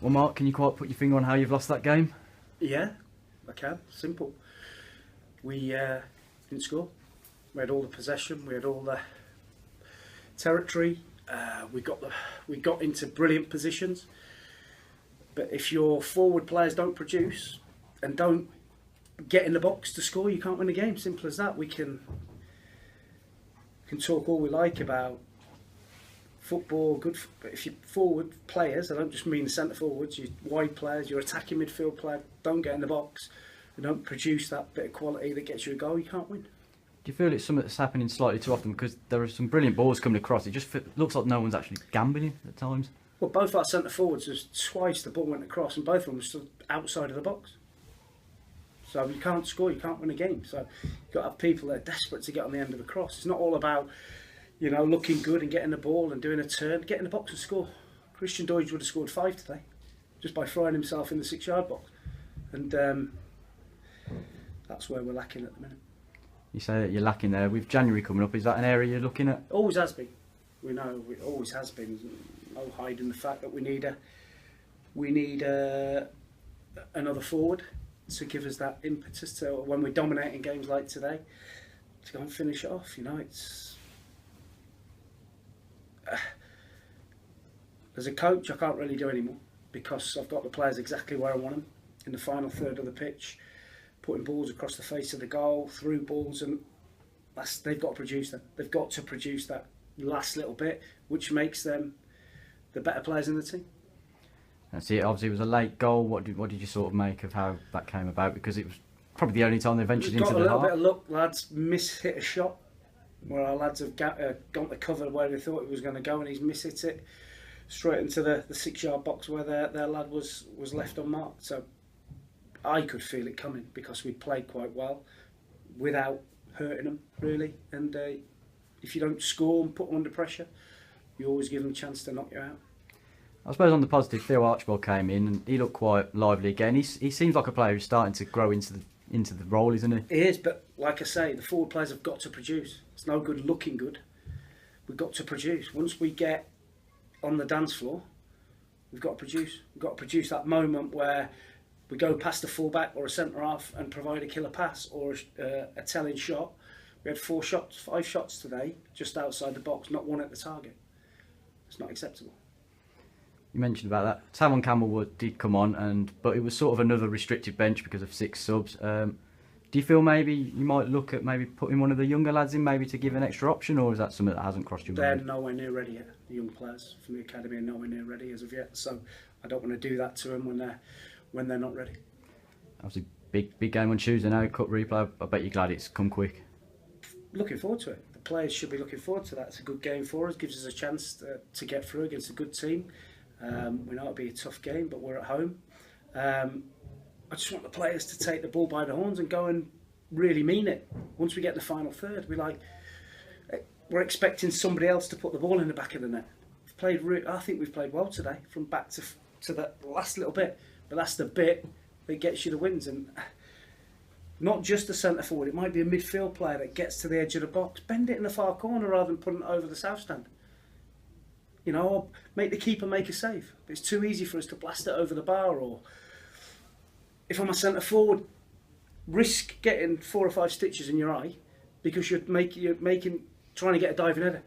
Well, Mark, can you quite put your finger on how you've lost that game? Yeah, I can. Simple. We didn't score. We had all the possession. We had all the territory. We got into brilliant positions. But if your forward players don't produce and don't get in the box to score, you can't win the game. Simple as that. We can talk all we like about football, but if your forward players, I don't just mean the centre forwards, your wide players, your attacking midfield player, don't get in the box and don't produce that bit of quality that gets you a goal, you can't win. Do you feel it's something that's happening slightly too often? Because there are some brilliant balls coming across. It just looks like no one's actually gambling at times. Well, both our centre forwards, there's twice the ball went across and both of them were still outside of the box. So you can't score, you can't win a game. So you've got to have people that are desperate to get on the end of the cross. It's not all about, looking good and getting the ball and doing a turn. Get in the box and score. Christian Doidge would have scored 5 today, just by throwing himself in the 6-yard box. And that's where we're lacking at the minute. You say that you're lacking there. With January coming up, is that an area you're looking at? Always has been. We know it always has been. No hiding the fact that we need another forward to give us that impetus to when we're dominating games like today to go and finish it off. It's as a coach, I can't really do anymore because I've got the players exactly where I want them in the final third of the pitch, putting balls across the face of the goal, through balls, and they've got to produce them. They've got to produce that last little bit, which makes them the better players in the team. That's it. Obviously, it was a late goal. What did you sort of make of how that came about? Because it was probably the only time they ventured into the half. Got a little bit of luck. Lads hit a shot where our lads have gone to cover where they thought it was going to go, and he's mishit it straight into the 6-yard box where their lad was left unmarked. So I could feel it coming because we played quite well without hurting them really. And if you don't score and put them under pressure, you always give them a chance to knock you out. I suppose on the positive, Theo Archibald came in and he looked quite lively again. He seems like a player who's starting to grow into the role, isn't he? He is, but like I say, the forward players have got to produce. It's no good looking good. We've got to produce. Once we get on the dance floor, we've got to produce. We've got to produce that moment where we go past a fullback or a centre half and provide a killer pass or a telling shot. We had 5 shots today, just outside the box, not one at the target. It's not acceptable. You mentioned about that. Tavon Campbell did come on, but it was sort of another restricted bench because of 6 subs. Do you feel maybe you might look at maybe putting one of the younger lads in maybe to give an extra option, or is that something that hasn't crossed your mind? They're nowhere near ready yet. The young players from the academy are nowhere near ready as of yet. So I don't want to do that to them when they're not ready. Obviously, big game on Tuesday now. Cup replay. I bet you're glad it's come quick. Looking forward to it. The players should be looking forward to that. It's a good game for us. Gives us a chance to get through against a good team. We know it'll be a tough game, but we're at home. I just want the players to take the ball by the horns and go and really mean it. Once we get the final third, we're expecting somebody else to put the ball in the back of the net. I think we've played well today, from back to the last little bit. But that's the bit that gets you the wins, and not just a centre forward. It might be a midfield player that gets to the edge of the box, bend it in the far corner rather than putting it over the south stand. Or make the keeper make a save. But it's too easy for us to blast it over the bar. Or if I'm a centre forward, risk getting 4 or 5 stitches in your eye because you're trying to get a diving header.